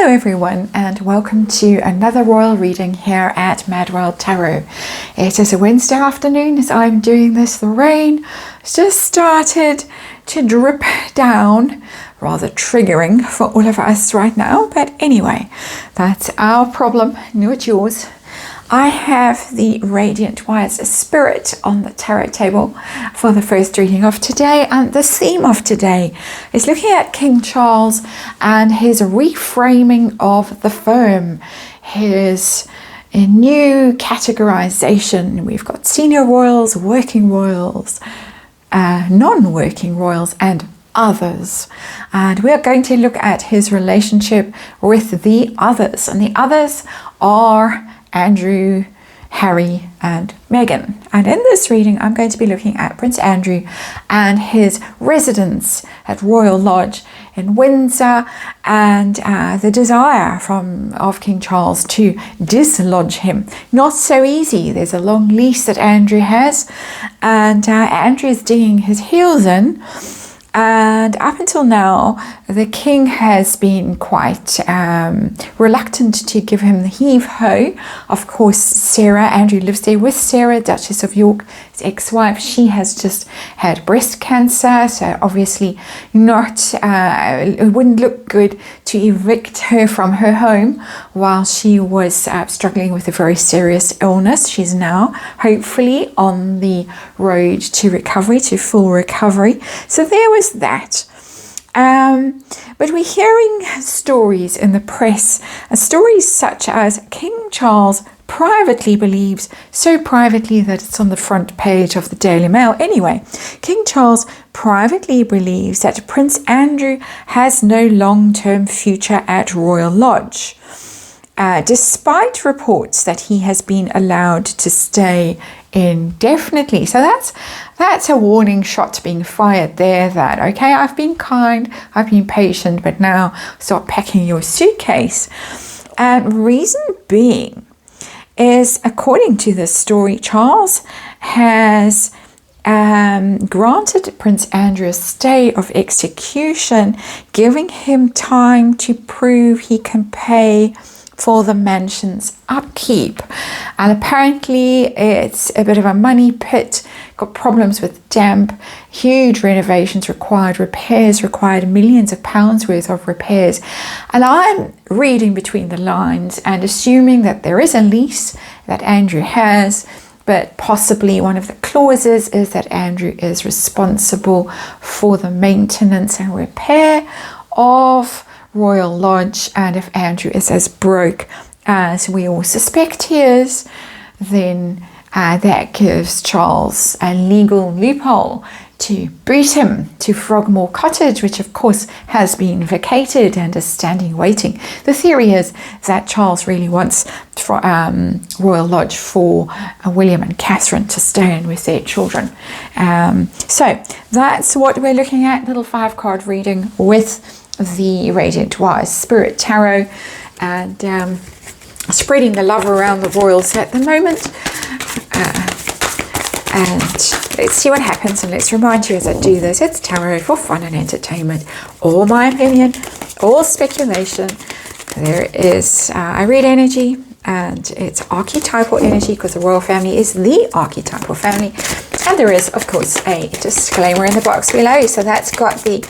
Hello everyone, and welcome to another royal reading here at MadWorldTarot. It is a Wednesday afternoon as I'm doing this. The rain has just started to drip down, rather triggering for all of us right now, but anyway, that's our problem, not yours. I have the Radiant Wise Spirit on the tarot table for the first reading of today, and the theme of today is looking at King Charles and his reframing of the firm, his new categorization. We've got senior royals, working royals, non-working royals, and others, and we are going to look at his relationship with the others, and the others are Andrew, Harry, and Meghan. And in this reading, I'm going to be looking at Prince Andrew and his residence at Royal Lodge in Windsor, and the desire of King Charles to dislodge him. Not so easy. There's a long lease that Andrew has, and Andrew is digging his heels in. And up until now, the king has been quite reluctant to give him the heave-ho. Of course, Sarah, Andrew lives there with Sarah, Duchess of York, his ex-wife. She has just had breast cancer, so obviously it wouldn't look good to evict her from her home while she was struggling with a very serious illness. She's now hopefully on the road to recovery, to full recovery. So there was that. But we're hearing stories in the press, stories such as King Charles privately believes, so privately that it's on the front page of the Daily Mail. Anyway, King Charles privately believes that Prince Andrew has no long-term future at Royal Lodge, despite reports that he has been allowed to stay indefinitely. So that's a warning shot being fired there, that okay, I've been kind, I've been patient, but now start packing your suitcase. And reason being is, according to this story, Charles has granted Prince Andrew a stay of execution, giving him time to prove he can pay for the mansion's upkeep. And apparently it's a bit of a money pit, got problems with damp, huge renovations required, repairs required, millions of pounds worth of repairs. And I'm reading between the lines and assuming that there is a lease that Andrew has, but possibly one of the clauses is that Andrew is responsible for the maintenance and repair of Royal Lodge, and if Andrew is as broke as we all suspect he is, then that gives Charles a legal loophole to boot him to Frogmore Cottage, which of course has been vacated and is standing waiting. The theory is that Charles really wants Royal Lodge for William and Catherine to stay in with their children. So that's what we're looking at, little 5-card reading with the Radiant Wise Spirit Tarot, and spreading the love around the royals at the moment. And let's see what happens, and let's remind you as I do this, it's tarot for fun and entertainment. All my opinion, all speculation. There is, I read energy, and it's archetypal energy because the royal family is the archetypal family. And there is, of course, a disclaimer in the box below. So that's got the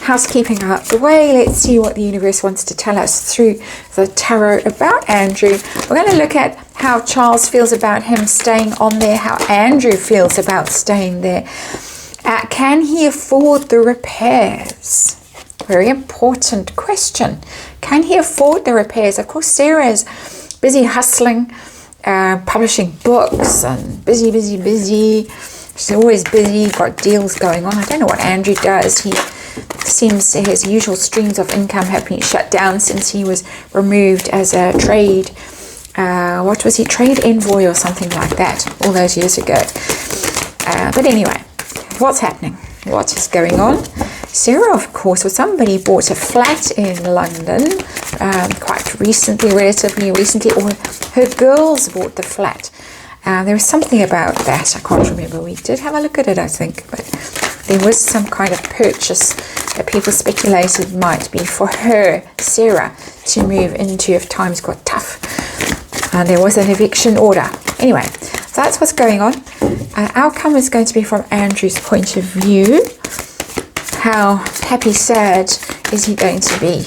housekeeping out the way. Let's see what the universe wants to tell us through the tarot about Andrew. We're going to look at how Charles feels about him staying on there, how Andrew feels about staying there. Can he afford the repairs? Very important question. Can he afford the repairs? Of course, Sarah is busy hustling, publishing books, and busy. She's always busy, got deals going on. I don't know what Andrew does. He seems his usual streams of income have been shut down since he was removed as a trade, what was he, trade envoy or something like that, all those years ago. But anyway, what's happening? What is going on? Sarah, of course, or somebody bought a flat in London quite recently, relatively recently, or her girls bought the flat. There was something about that, I can't remember. We did have a look at it, I think, but there was some kind of purchase that people speculated might be for her, Sarah, to move into if times got tough. And there was an eviction order. Anyway, so that's what's going on. Outcome is going to be from Andrew's point of view. How happy, sad is he going to be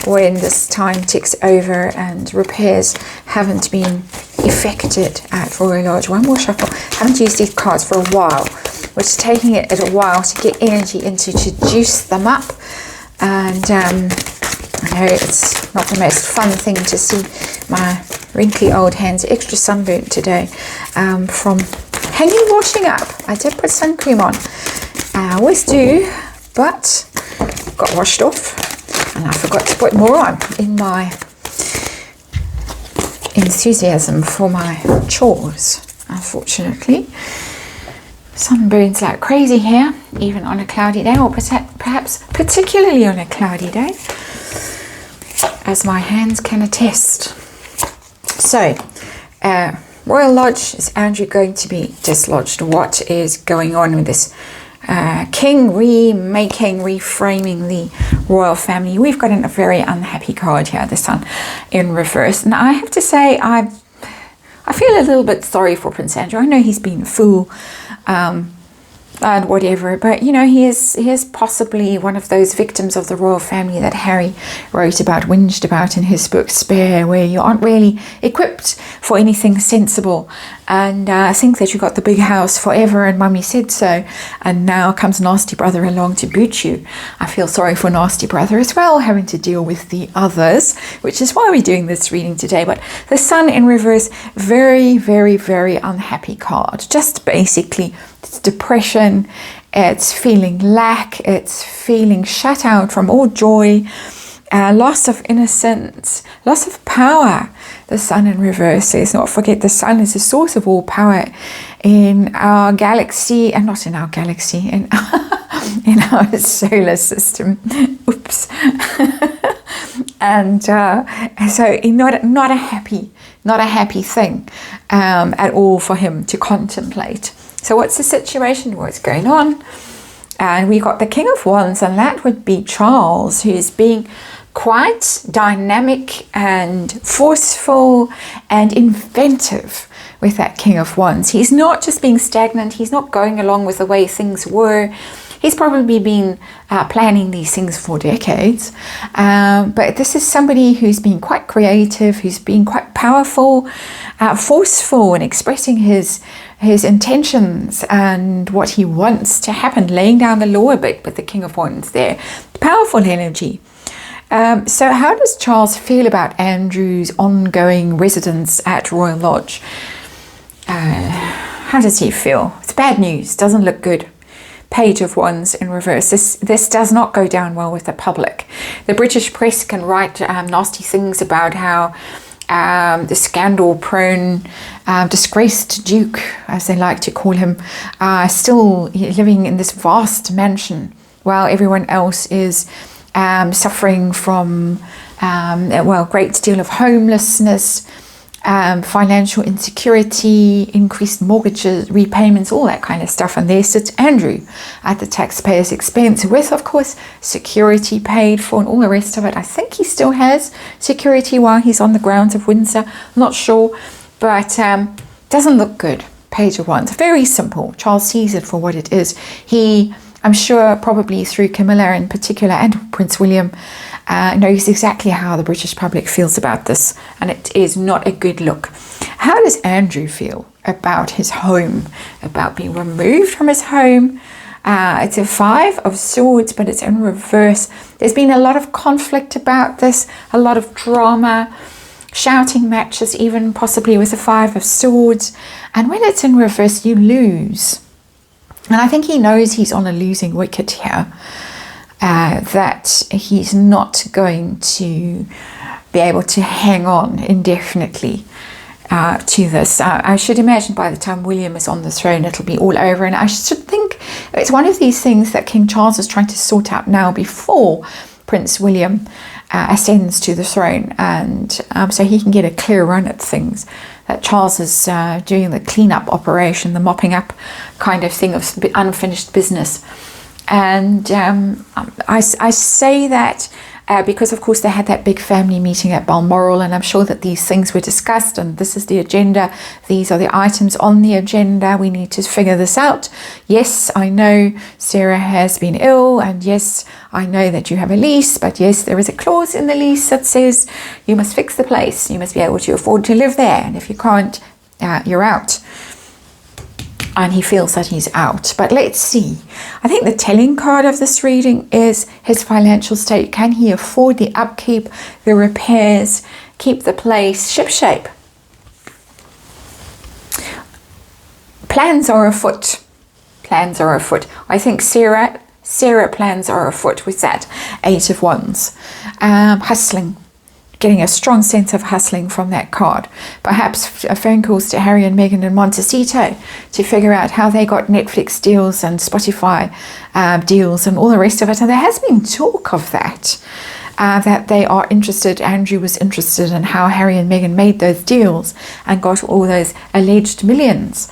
when this time ticks over and repairs haven't been effected at Royal Lodge? One more shuffle. Haven't used these cards for a while, which is taking it a while to get energy into, to juice them up. And I know it's not the most fun thing to see my wrinkly old hands extra sunburnt today from hanging washing up. I did put sun cream on. I always do, but got washed off. And I forgot to put more on in my enthusiasm for my chores, unfortunately. Sun burns like crazy here, even on a cloudy day, or perhaps particularly on a cloudy day, as my hands can attest. So, Royal Lodge, is Andrew going to be dislodged? What is going on with this king reframing the royal family? We've got a very unhappy card here, the Sun in reverse. And I have to say, I feel a little bit sorry for Prince Andrew. I know he's been a fool and whatever, but you know, he is possibly one of those victims of the royal family that Harry whinged about in his book Spare, where you aren't really equipped for anything sensible, and think that you got the big house forever and mummy said so, and now comes nasty brother along to boot you. I feel sorry for nasty brother as well, having to deal with the others, which is why we're doing this reading today. But the Sun in reverse, very, very, very unhappy card. Just basically, it's depression, it's feeling lack, it's feeling shut out from all joy, loss of innocence, loss of power. The Sun in reverse says, not forget, the Sun is the source of all power in our galaxy, and not in our galaxy, in our solar system. Oops. And so not a happy thing at all for him to contemplate. So what's the situation? What's going on? And we got the King of Wands, and that would be Charles, who's being quite dynamic and forceful and inventive with that King of Wands. He's not just being stagnant. He's not going along with the way things were. He's probably been planning these things for decades. But this is somebody who's been quite creative, who's been quite powerful, forceful in expressing his intentions and what he wants to happen, laying down the law a bit with the King of Wands there. Powerful energy. So how does Charles feel about Andrew's ongoing residence at Royal Lodge? How does he feel? It's bad news, doesn't look good. Page of Wands in reverse. This does not go down well with the public. The British press can write nasty things about how the scandal-prone, disgraced Duke, as they like to call him, still living in this vast mansion while everyone else is suffering from a great deal of homelessness, financial insecurity, increased mortgages, repayments, all that kind of stuff. And there sits Andrew at the taxpayer's expense with, of course, security paid for and all the rest of it. I think he still has security while he's on the grounds of Windsor. I'm not sure, but doesn't look good. Page of Wands. Very simple. Charles sees it for what it is. He, I'm sure, probably through Camilla in particular and Prince William, knows exactly how the British public feels about this, and it is not a good look. How does Andrew feel about his home, about being removed from his home? It's a 5 of Swords, but it's in reverse. There's been a lot of conflict about this, a lot of drama, shouting matches, even possibly with the 5 of Swords. And when it's in reverse, you lose. And I think he knows he's on a losing wicket here. That he's not going to be able to hang on indefinitely to this. I should imagine by the time William is on the throne, it'll be all over. And I should think it's one of these things that King Charles is trying to sort out now before Prince William ascends to the throne. And so he can get a clear run at things. That Charles is doing the clean-up operation, the mopping up kind of thing of unfinished business. And I say that because, of course, they had that big family meeting at Balmoral, and I'm sure that these things were discussed, and this is the agenda. These are the items on the agenda. We need to figure this out. Yes, I know Sarah has been ill, and yes, I know that you have a lease, but yes, there is a clause in the lease that says you must fix the place. You must be able to afford to live there, and if you can't, you're out. And he feels that he's out. But let's see. I think the telling card of this reading is his financial state. Can he afford the upkeep, the repairs, keep the place shipshape? Plans are afoot. Plans are afoot. I think Sarah plans are afoot with that 8 of Wands. Hustling. Getting a strong sense of hustling from that card. Perhaps phone calls to Harry and Meghan and Montecito to figure out how they got Netflix deals and Spotify deals and all the rest of it. And there has been talk of that, that they are interested. Andrew was interested in how Harry and Meghan made those deals and got all those alleged millions.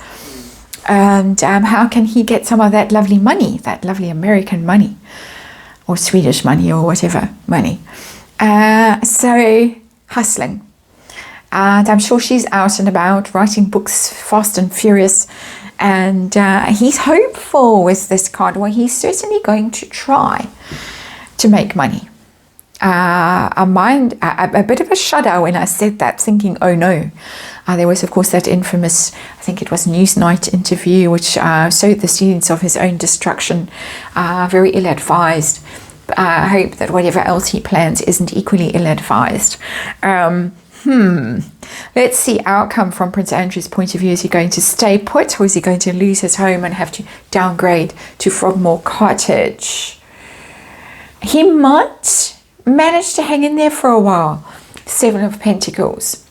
And how can he get some of that lovely money, that lovely American money, or Swedish money, or whatever money. So hustling, and I'm sure she's out and about writing books fast and furious, and he's hopeful with this card. Well, he's certainly going to try to make money. A bit of a shudder when I said that, thinking, oh no. There was, of course, that infamous, I think it was Newsnight interview, which sowed the seeds of his own destruction. Very ill-advised. I hope that whatever else he plans isn't equally ill-advised. Let's see outcome from Prince Andrew's point of view. Is he going to stay put, or is he going to lose his home and have to downgrade to Frogmore Cottage? He might manage to hang in there for a while. 7 of Pentacles.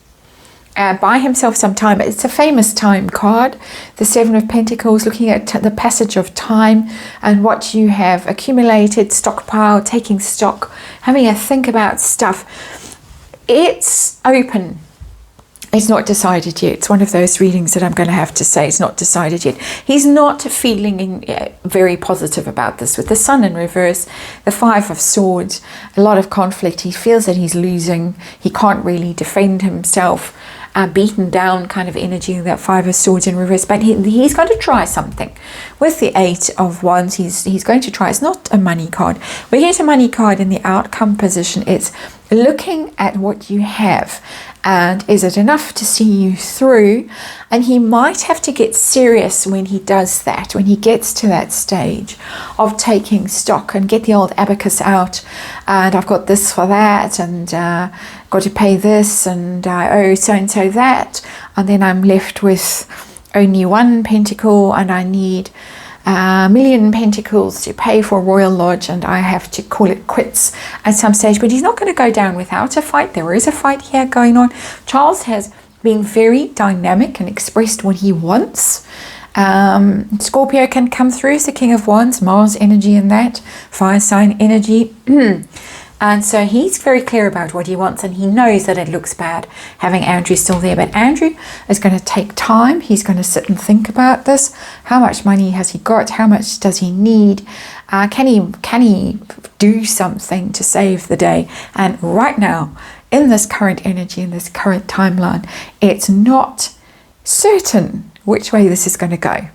Buy himself some time. It's a famous time card. The 7 of Pentacles, looking at the passage of time and what you have accumulated, stockpile, taking stock, having a think about stuff. It's open. It's not decided yet. It's one of those readings that I'm going to have to say it's not decided yet. He's not feeling very positive about this. With the Sun in reverse, the 5 of Swords, a lot of conflict. He feels that he's losing. He can't really defend himself. Beaten down kind of energy, that 5 of Swords in reverse, but he's going to try something. With the 8 of Wands, he's going to try. It's not a money card. We get a money card in the outcome position. It's looking at what you have, and is it enough to see you through? And he might have to get serious when he does that, when he gets to that stage of taking stock and get the old abacus out, and I've got this for that, and got to pay this, and I owe so and so that, and then I'm left with only 1 pentacle, and I need a million pentacles to pay for Royal Lodge, and I have to call it quits at some stage. But he's not going to go down without a fight. There is a fight here going on. Charles has been very dynamic and expressed what he wants. Scorpio can come through as the King of Wands, Mars energy in that, fire sign energy. And so he's very clear about what he wants, and he knows that it looks bad having Andrew still there. But Andrew is going to take time. He's going to sit and think about this. How much money has he got? How much does he need? Can he do something to save the day? And right now, in this current energy, in this current timeline, it's not certain which way this is going to go.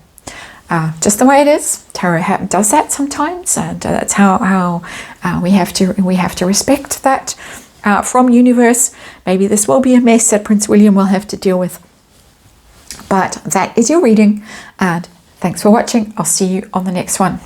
Just the way it is. Tarot does that sometimes, and that's how we have to respect that from universe. Maybe this will be a mess that Prince William will have to deal with, but that is your reading, and thanks for watching. I'll see you on the next one.